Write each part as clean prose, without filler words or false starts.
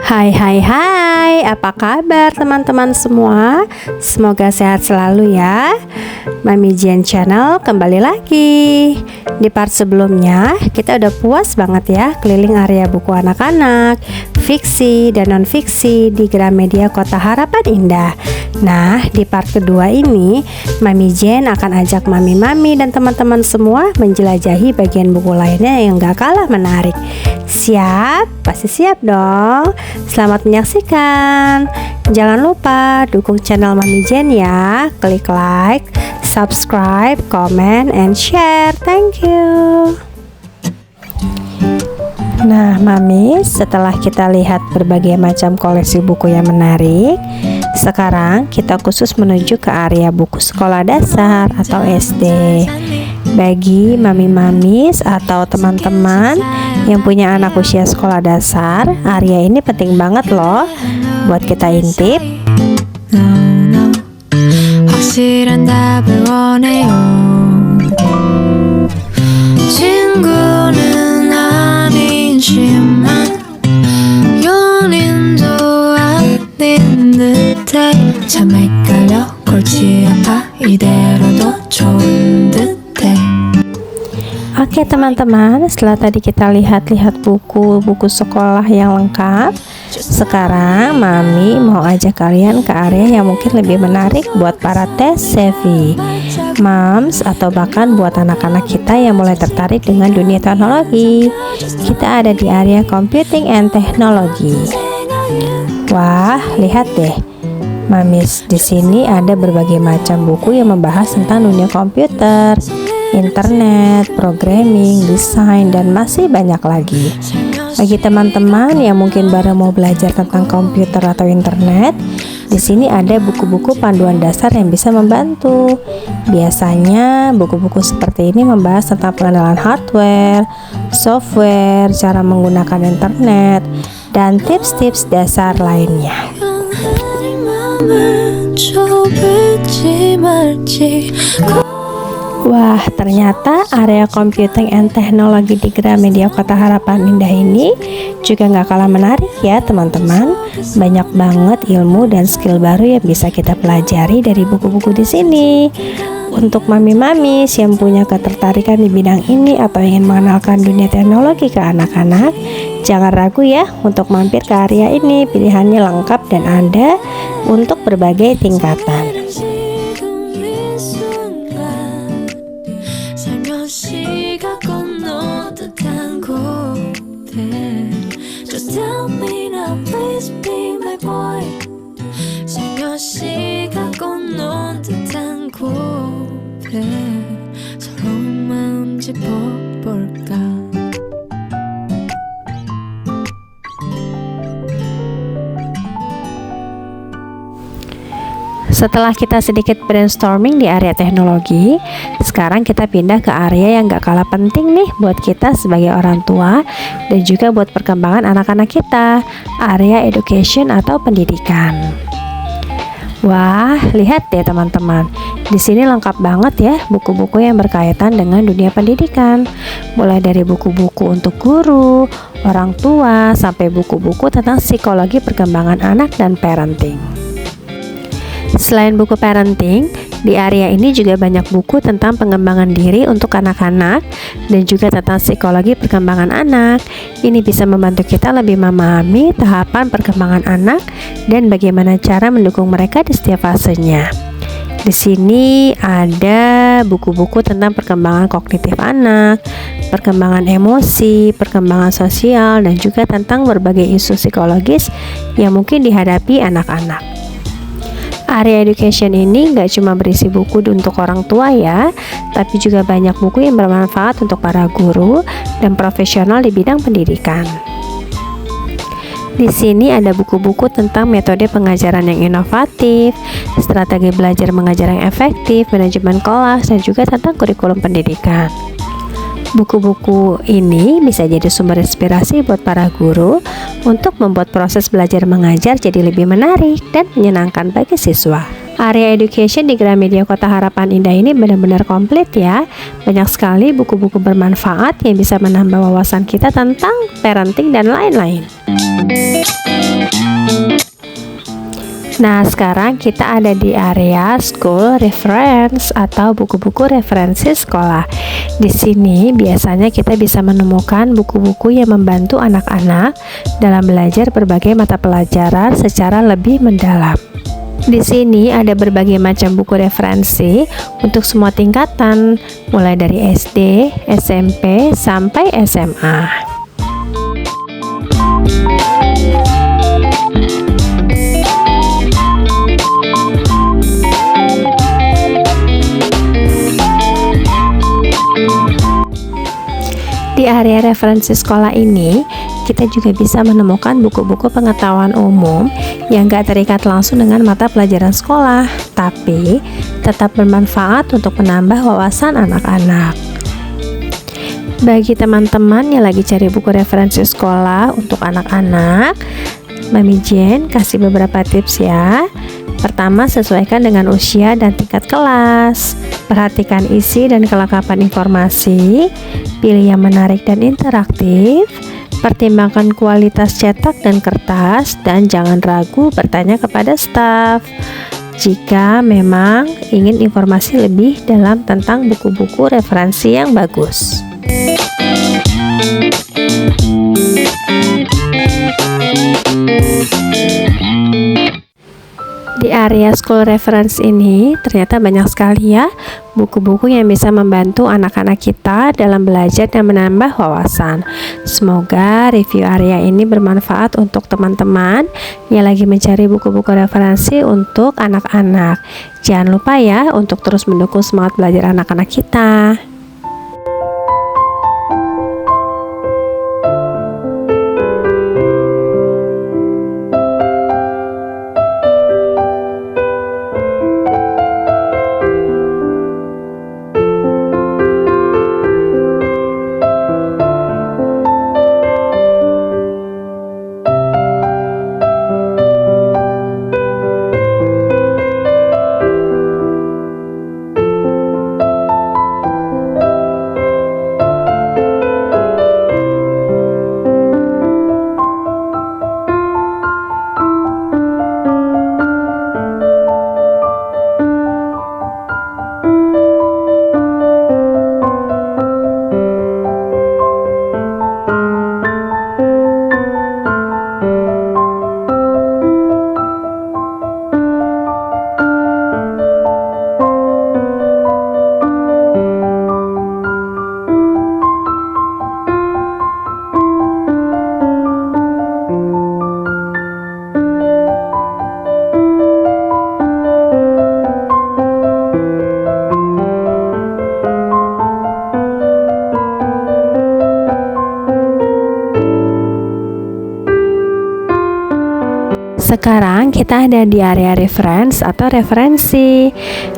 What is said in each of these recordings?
Hai hai hai, apa kabar teman-teman semua? Semoga sehat selalu ya. Mami Jen Channel kembali lagi. Di part sebelumnya kita udah puas banget ya keliling area buku anak-anak, fiksi dan non-fiksi di Gramedia Kota Harapan Indah. Nah, di part kedua ini Mami Jen akan ajak mami-mami dan teman-teman semua menjelajahi bagian buku lainnya yang gak kalah menarik. Siap? Pasti siap dong. Selamat menyaksikan. Jangan lupa dukung channel Mami Jen ya. Klik like, subscribe, comment, and share. Thank you. Nah, Mami, setelah kita lihat berbagai macam koleksi buku yang menarik, sekarang kita khusus menuju ke area buku sekolah dasar atau SD. Bagi mami-mamis atau teman-teman yang punya anak usia sekolah dasar, area ini penting banget loh buat kita intip. 확실한 답을 원해요. 친구는 아니지만 연인도 아닌 듯해. 참 헷갈려 골치 아파 이대로도 좋은 듯해. Oke teman-teman, setelah tadi kita lihat-lihat buku-buku sekolah yang lengkap, sekarang Mami mau ajak kalian ke area yang mungkin lebih menarik buat para tech savvy moms atau bahkan buat anak-anak kita yang mulai tertarik dengan dunia teknologi. Kita ada di area computing and technology. Wah, lihat deh. Mamis, di sini ada berbagai macam buku yang membahas tentang dunia komputer, internet, programming, desain, dan masih banyak lagi. Bagi teman-teman yang mungkin baru mau belajar tentang komputer atau internet, di sini ada buku-buku panduan dasar yang bisa membantu. Biasanya buku-buku seperti ini membahas tentang pengenalan hardware, software, cara menggunakan internet, dan tips-tips dasar lainnya. Wah, ternyata area computing and technology di Gramedia Kota Harapan Indah ini juga nggak kalah menarik ya teman-teman. Banyak banget ilmu dan skill baru yang bisa kita pelajari dari buku-buku di sini. Untuk mami-mami yang punya ketertarikan di bidang ini atau ingin mengenalkan dunia teknologi ke anak-anak, jangan ragu ya untuk mampir ke area ini. Pilihannya lengkap dan ada untuk berbagai tingkatan. Setelah kita sedikit brainstorming di area teknologi, sekarang kita pindah ke area yang gak kalah penting nih buat kita sebagai orang tua dan juga buat perkembangan anak-anak kita, area education atau pendidikan. Wah, lihat deh teman-teman, di sini lengkap banget ya buku-buku yang berkaitan dengan dunia pendidikan, mulai dari buku-buku untuk guru, orang tua, sampai buku-buku tentang psikologi perkembangan anak dan parenting. Selain buku parenting, di area ini juga banyak buku tentang pengembangan diri untuk anak-anak dan juga tentang psikologi perkembangan anak. Ini bisa membantu kita lebih memahami tahapan perkembangan anak dan bagaimana cara mendukung mereka di setiap fasenya. Di sini ada buku-buku tentang perkembangan kognitif anak, perkembangan emosi, perkembangan sosial, dan juga tentang berbagai isu psikologis yang mungkin dihadapi anak-anak. Area education ini nggak cuma berisi buku untuk orang tua ya, tapi juga banyak buku yang bermanfaat untuk para guru dan profesional di bidang pendidikan. Di sini ada buku-buku tentang metode pengajaran yang inovatif, strategi belajar mengajar yang efektif, manajemen kelas, dan juga tentang kurikulum pendidikan. Buku-buku ini bisa jadi sumber inspirasi buat para guru untuk membuat proses belajar mengajar jadi lebih menarik dan menyenangkan bagi siswa. Area education di Gramedia Kota Harapan Indah ini benar-benar komplit ya. Banyak sekali buku-buku bermanfaat yang bisa menambah wawasan kita tentang parenting dan lain-lain. Nah, sekarang kita ada di area school reference atau buku-buku referensi sekolah. Di sini biasanya kita bisa menemukan buku-buku yang membantu anak-anak dalam belajar berbagai mata pelajaran secara lebih mendalam. Di sini ada berbagai macam buku referensi untuk semua tingkatan, mulai dari SD, SMP, sampai SMA. Di area referensi sekolah ini, kita juga bisa menemukan buku-buku pengetahuan umum yang gak terikat langsung dengan mata pelajaran sekolah, tapi tetap bermanfaat untuk menambah wawasan anak-anak. Bagi teman-teman yang lagi cari buku referensi sekolah untuk anak-anak, Mami Jen kasih beberapa tips ya. Pertama, sesuaikan dengan usia dan tingkat kelas. Perhatikan isi dan kelengkapan informasi. Pilih yang menarik dan interaktif. Pertimbangkan kualitas cetak dan kertas, dan jangan ragu bertanya kepada staf jika memang ingin informasi lebih dalam tentang buku-buku referensi yang bagus. Di area school reference ini ternyata banyak sekali ya buku-buku yang bisa membantu anak-anak kita dalam belajar dan menambah wawasan. Semoga review area ini bermanfaat untuk teman-teman yang lagi mencari buku-buku referensi untuk anak-anak. Jangan lupa ya untuk terus mendukung semangat belajar anak-anak kita. Sekarang kita ada di area reference atau referensi.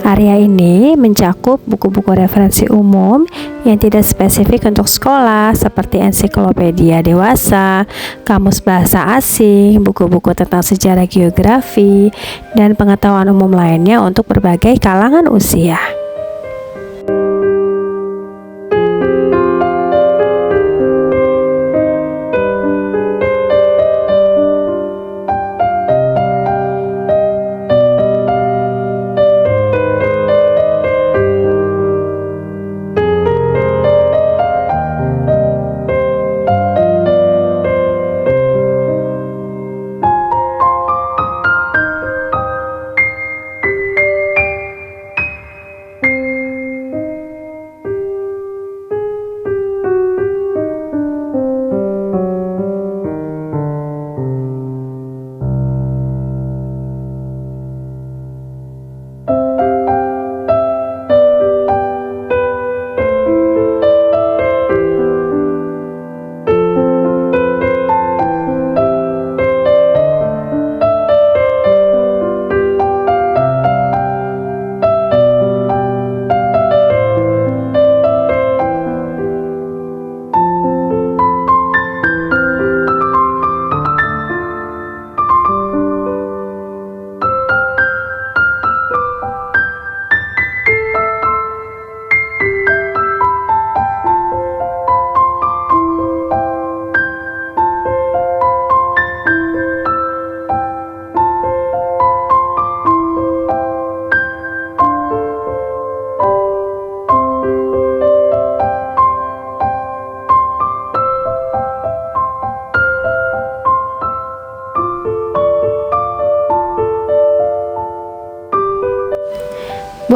Area ini mencakup buku-buku referensi umum yang tidak spesifik untuk sekolah seperti ensiklopedia dewasa, kamus bahasa asing, buku-buku tentang sejarah geografi, dan pengetahuan umum lainnya untuk berbagai kalangan usia.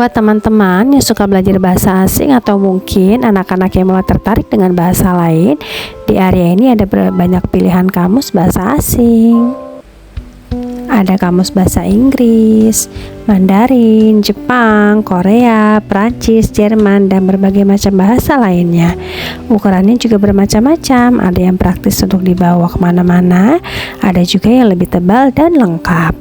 Buat teman-teman yang suka belajar bahasa asing atau mungkin anak-anak yang mulai tertarik dengan bahasa lain, di area ini ada banyak pilihan kamus bahasa asing. Ada kamus bahasa Inggris, Mandarin, Jepang, Korea, Prancis, Jerman, dan berbagai macam bahasa lainnya. Ukurannya juga bermacam-macam, ada yang praktis untuk dibawa kemana-mana, ada juga yang lebih tebal dan lengkap.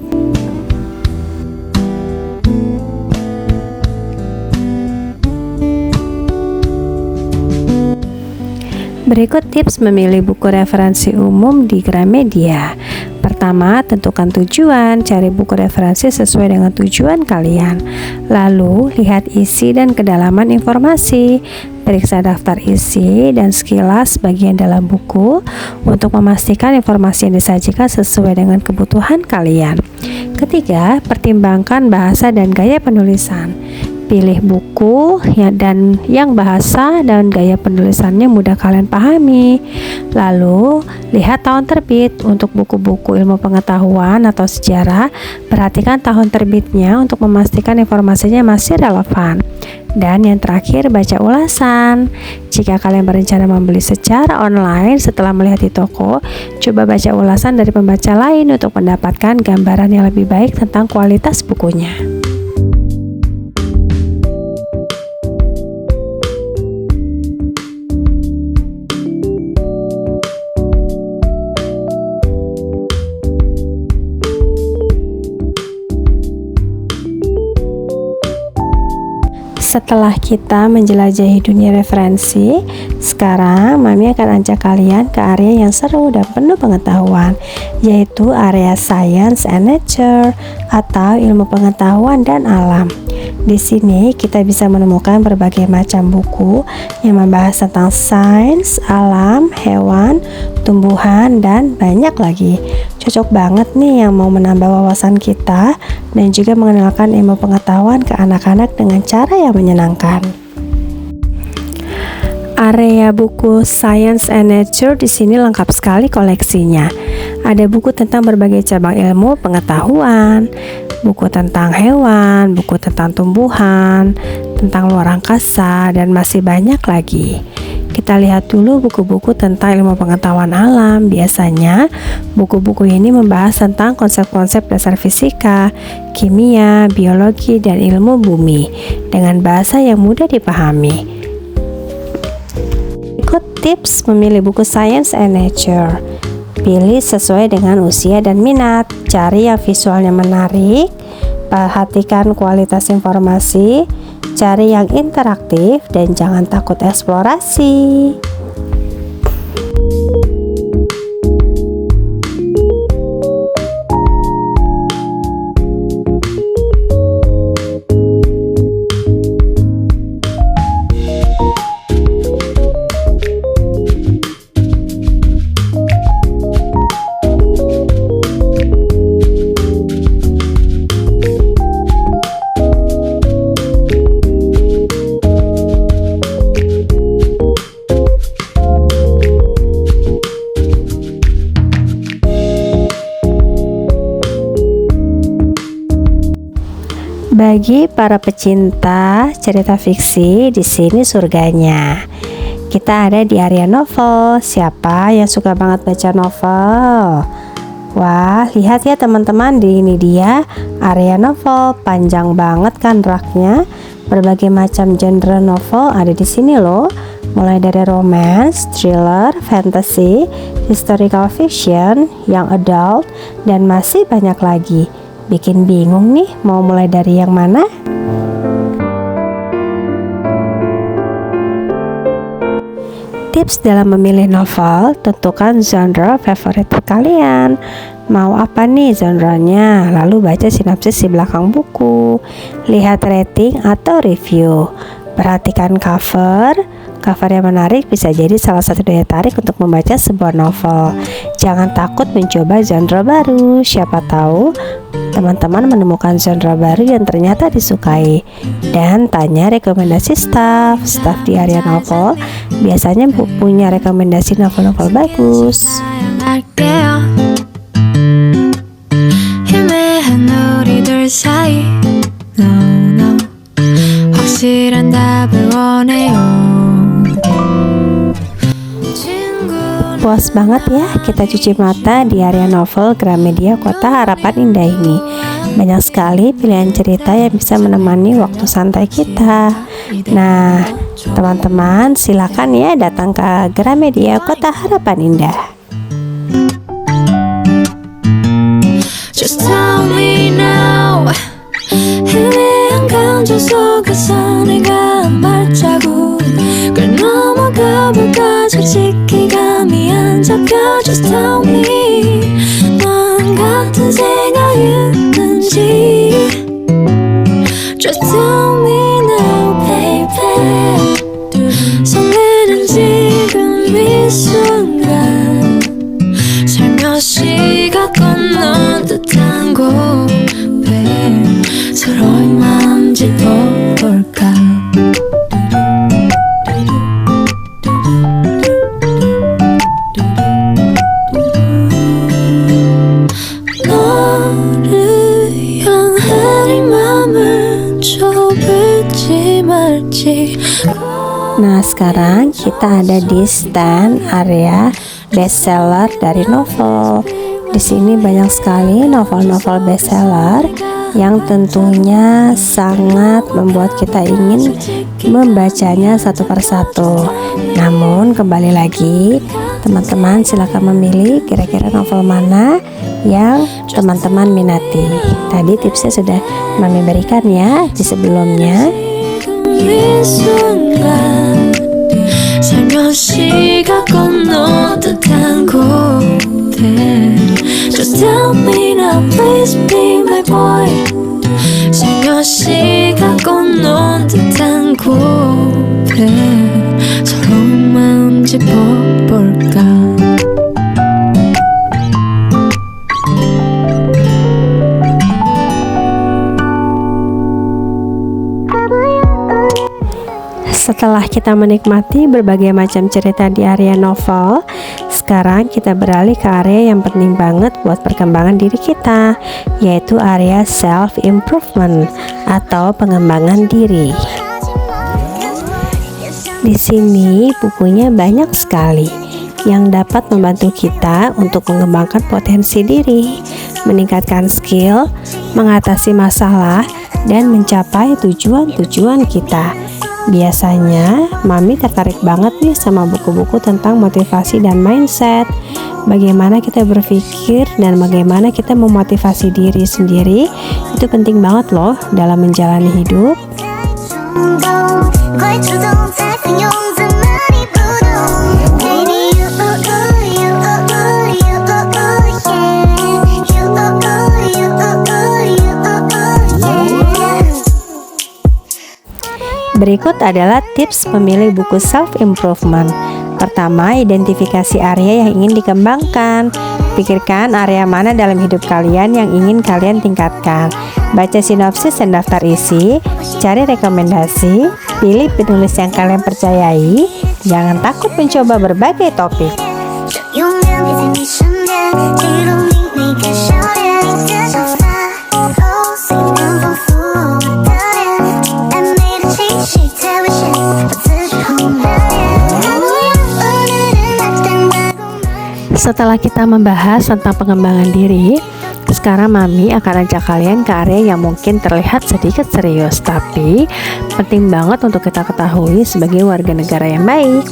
Berikut tips memilih buku referensi umum di Gramedia. Pertama, tentukan tujuan, cari buku referensi sesuai dengan tujuan kalian. Lalu, lihat isi dan kedalaman informasi. Periksa daftar isi dan sekilas bagian dalam buku untuk memastikan informasi yang disajikan sesuai dengan kebutuhan kalian. Ketiga, pertimbangkan bahasa dan gaya penulisan. Pilih buku yang bahasa dan gaya penulisannya mudah kalian pahami. Lalu, lihat tahun terbit. Untuk buku-buku ilmu pengetahuan atau sejarah, perhatikan tahun terbitnya untuk memastikan informasinya masih relevan. Dan yang terakhir, baca ulasan. Jika kalian berencana membeli secara online setelah melihat di toko, coba baca ulasan dari pembaca lain untuk mendapatkan gambaran yang lebih baik tentang kualitas bukunya. Setelah kita menjelajahi dunia referensi, sekarang Mami akan ajak kalian ke area yang seru dan penuh pengetahuan, yaitu area Science and Nature atau ilmu pengetahuan dan alam. Di sini kita bisa menemukan berbagai macam buku yang membahas tentang sains, alam, hewan, tumbuhan, dan banyak lagi. Cocok banget nih yang mau menambah wawasan kita dan juga mengenalkan ilmu pengetahuan ke anak-anak dengan cara yang menyenangkan. Area buku Science and Nature di sini lengkap sekali koleksinya. Ada buku tentang berbagai cabang ilmu pengetahuan, buku tentang hewan, buku tentang tumbuhan, tentang luar angkasa, dan masih banyak lagi. Kita lihat dulu buku-buku tentang ilmu pengetahuan alam. Biasanya, buku-buku ini membahas tentang konsep-konsep dasar fisika, kimia, biologi, dan ilmu bumi dengan bahasa yang mudah dipahami. Ikut tips memilih buku Science and Nature. Pilih sesuai dengan usia dan minat. Cari yang visualnya menarik, perhatikan kualitas informasi, cari yang interaktif, dan jangan takut eksplorasi. Bagi para pecinta cerita fiksi, di sini surganya. Kita ada di area novel. Siapa yang suka banget baca novel? Wah, lihat ya teman-teman, ini dia area novel. Panjang banget kan raknya. Berbagai macam genre novel ada di sini loh. Mulai dari romance, thriller, fantasy, historical fiction, young adult, dan masih banyak lagi. Bikin bingung nih, mau mulai dari yang mana? Tips dalam memilih novel, tentukan genre favorit kalian. Mau apa nih genre-nya? Lalu baca sinopsis di belakang buku. Lihat rating atau review. Perhatikan cover. Cover yang menarik bisa jadi salah satu daya tarik untuk membaca sebuah novel. Jangan takut mencoba genre baru. Siapa tahu teman-teman menemukan genre baru yang ternyata disukai. Dan tanya rekomendasi staff di area novel. Biasanya punya rekomendasi novel-novel bagus. pas banget ya kita cuci mata di area novel Gramedia Kota Harapan Indah ini. Banyak sekali pilihan cerita yang bisa menemani waktu santai kita. Nah, teman-teman silakan ya datang ke Gramedia Kota Harapan Indah. Just tell me now. 희미한 감정 속에서 내가 한 발자국 걸 넘어가 볼까 솔직히감이 안 잡혀. Just tell me 넌 같은 생각이었는지. Just tell me now baby. 설레는 지금 이 순간 살며시가 건넌 듯한 곳에 서로의 마음 짚어볼까. 너를 향한 이 맘을 좁을지 말지. Nah, sekarang kita ada di stand area bestseller dari novel. Di sini banyak sekali novel-novel bestseller yang tentunya sangat membuat kita ingin membacanya satu persatu. Namun kembali lagi, teman-teman silakan memilih kira-kira novel mana yang teman-teman minati. Tadi tipsnya sudah Mami berikan ya di sebelumnya. 살며시가 건너 듯한 곳에 Just tell me now please be my boy. 살며시가 건너 듯한 곳에 서로의 마음 짚어볼까. Setelah kita menikmati berbagai macam cerita di area novel, sekarang kita beralih ke area yang penting banget buat perkembangan diri kita, yaitu area self-improvement atau pengembangan diri. Di sini bukunya banyak sekali yang dapat membantu kita untuk mengembangkan potensi diri, meningkatkan skill, mengatasi masalah, dan mencapai tujuan-tujuan kita. Biasanya Mami tertarik banget nih sama buku-buku tentang motivasi dan mindset. Bagaimana kita berpikir dan bagaimana kita memotivasi diri sendiri, itu penting banget loh dalam menjalani hidup. Berikut adalah tips memilih buku self-improvement. Pertama, identifikasi area yang ingin dikembangkan. Pikirkan area mana dalam hidup kalian yang ingin kalian tingkatkan. Baca sinopsis dan daftar isi, cari rekomendasi, pilih penulis yang kalian percayai. Jangan takut mencoba berbagai topik. Setelah kita membahas tentang pengembangan diri, sekarang Mami akan ajak kalian ke area yang mungkin terlihat sedikit serius, tapi penting banget untuk kita ketahui sebagai warga negara yang baik,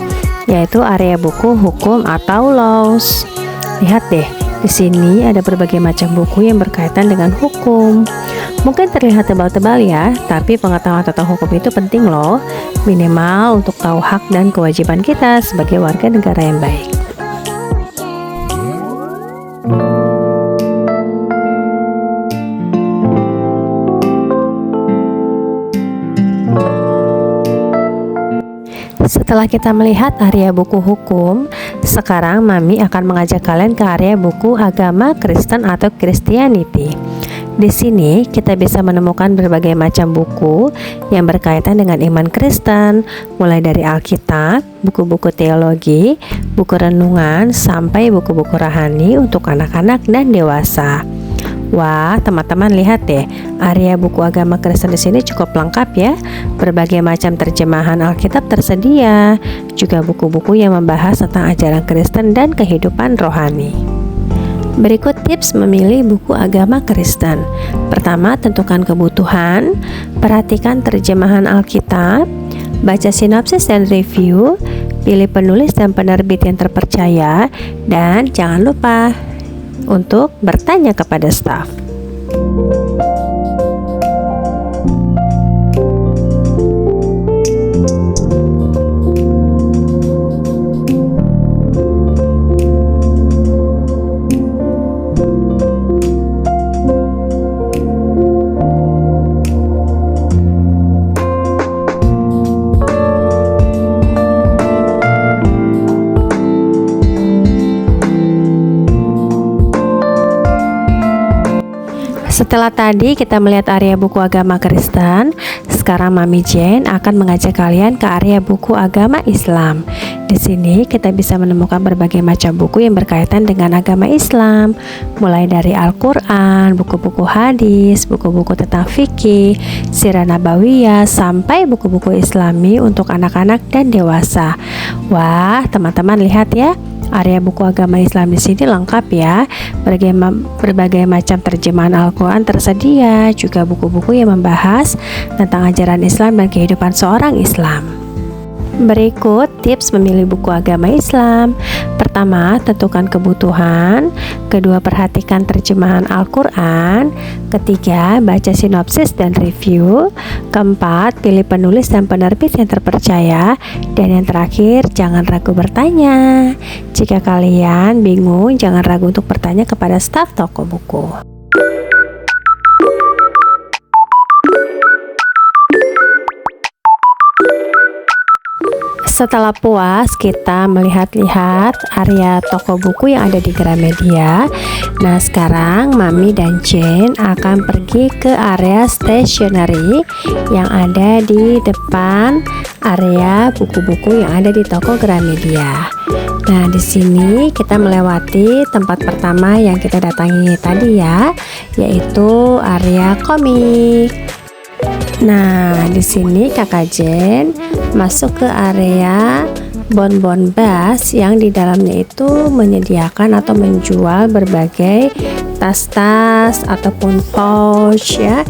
yaitu area buku hukum atau laws. Lihat deh, di sini ada berbagai macam buku yang berkaitan dengan hukum. Mungkin terlihat tebal-tebal ya, tapi pengetahuan tentang hukum itu penting loh, minimal untuk tahu hak dan kewajiban kita sebagai warga negara yang baik. Setelah kita melihat area buku hukum, sekarang Mami akan mengajak kalian ke area buku agama Kristen atau Christianity. Di sini kita bisa menemukan berbagai macam buku yang berkaitan dengan iman Kristen, mulai dari Alkitab, buku-buku teologi, buku renungan, sampai buku-buku rohani untuk anak-anak dan dewasa. Wah, teman-teman lihat deh, area buku agama Kristen di sini cukup lengkap ya. Berbagai macam terjemahan Alkitab tersedia, juga buku-buku yang membahas tentang ajaran Kristen dan kehidupan rohani. Berikut tips memilih buku agama Kristen. Pertama, tentukan kebutuhan, perhatikan terjemahan Alkitab, baca sinopsis dan review, pilih penulis dan penerbit yang terpercaya, dan jangan lupa untuk bertanya kepada staf. Setelah tadi kita melihat area buku agama Kristen, sekarang Mami Jane akan mengajak kalian ke area buku agama Islam. Di sini kita bisa menemukan berbagai macam buku yang berkaitan dengan agama Islam, mulai dari Al-Quran, buku-buku hadis, buku-buku tentang fikih, sirah nabawiyah, sampai buku-buku Islami untuk anak-anak dan dewasa. Wah, teman-teman lihat ya. Area buku agama Islam di sini lengkap ya. Berbagai macam terjemahan Al-Quran tersedia, juga buku-buku yang membahas tentang ajaran Islam dan kehidupan seorang Islam. Berikut tips memilih buku agama Islam. Pertama, tentukan kebutuhan. Kedua, perhatikan terjemahan Al-Quran. Ketiga, baca sinopsis dan review. Keempat, pilih penulis dan penerbit yang terpercaya. Dan yang terakhir, jangan ragu bertanya. Jika kalian bingung, jangan ragu untuk bertanya kepada staf toko buku. Setelah puas kita melihat-lihat area toko buku yang ada di Gramedia. Nah, sekarang Mami dan Jane akan pergi ke area stationery yang ada di depan area buku-buku yang ada di toko Gramedia. Nah, di sini kita melewati tempat pertama yang kita datangi tadi ya, yaitu area komik. Nah, di sini Kakak Jen masuk ke area Bonbon Bas yang di dalamnya itu menyediakan atau menjual berbagai tas-tas ataupun pouch ya,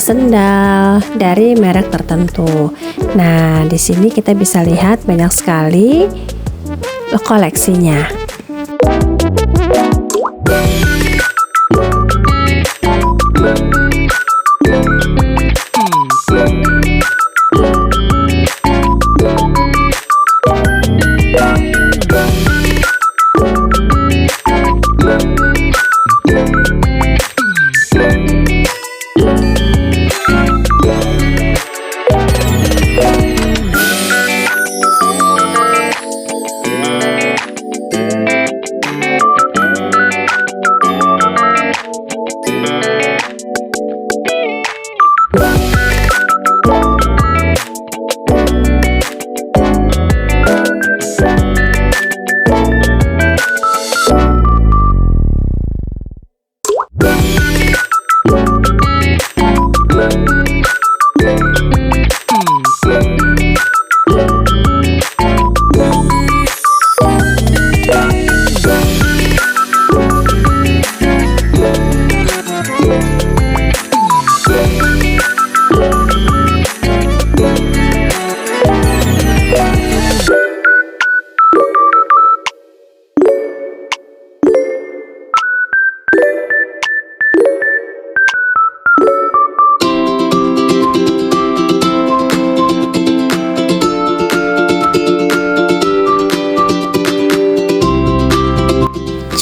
sendal dari merek tertentu. Nah, di sini kita bisa lihat banyak sekali koleksinya.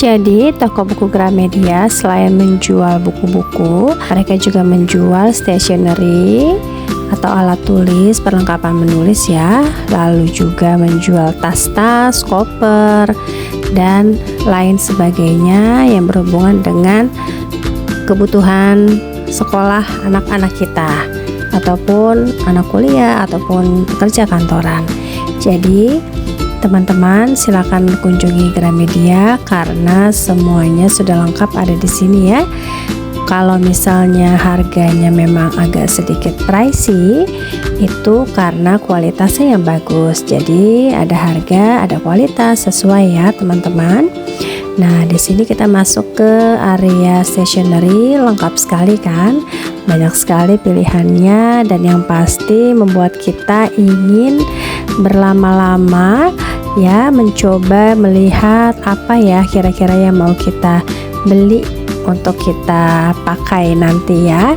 Jadi toko buku Gramedia selain menjual buku-buku, mereka juga menjual stationery atau alat tulis, perlengkapan menulis ya. Lalu juga menjual tas-tas, koper, dan lain sebagainya yang berhubungan dengan kebutuhan sekolah anak-anak kita, ataupun anak kuliah, ataupun pekerja kantoran. Jadi Teman-teman silakan kunjungi Gramedia karena semuanya sudah lengkap ada di sini ya. Kalau misalnya harganya memang agak sedikit pricey, itu karena kualitasnya yang bagus. Jadi ada harga, ada kualitas sesuai ya teman-teman. Nah, di sini kita masuk ke area stationery, lengkap sekali kan? Banyak sekali pilihannya dan yang pasti membuat kita ingin berlama-lama ya, mencoba melihat apa ya kira-kira yang mau kita beli untuk kita pakai nanti ya.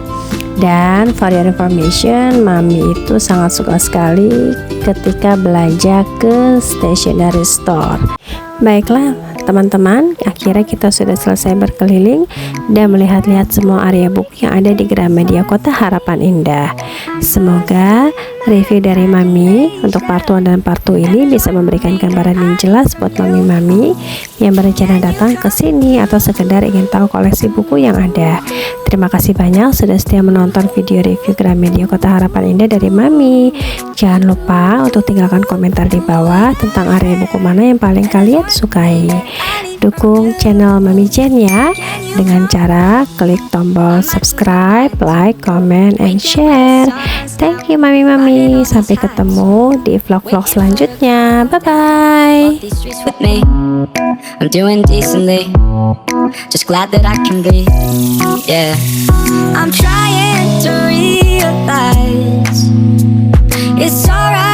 Dan for your information, Mami itu sangat suka sekali ketika belanja ke stationery store. Baiklah teman-teman, akhirnya kita sudah selesai berkeliling dan melihat-lihat semua area buku yang ada di Gramedia Kota Harapan Indah. Semoga review dari Mami untuk part 1 dan part 2 ini bisa memberikan gambaran yang jelas buat mami-mami yang berencana datang ke sini atau sekedar ingin tahu koleksi buku yang ada. Terima kasih banyak sudah setia menonton video review Gramedia Kota Harapan Indah dari Mami. Jangan lupa untuk tinggalkan komentar di bawah tentang area buku mana yang paling kalian sukai. Dukung channel Mami Jen ya dengan cara klik tombol subscribe, like, comment, and share. Thank you mami-mami. Sampai ketemu di vlog-vlog selanjutnya. Bye-bye. These streets with me, I'm doing decently. Just glad that I can be. Yeah, I'm trying to realize it's alright.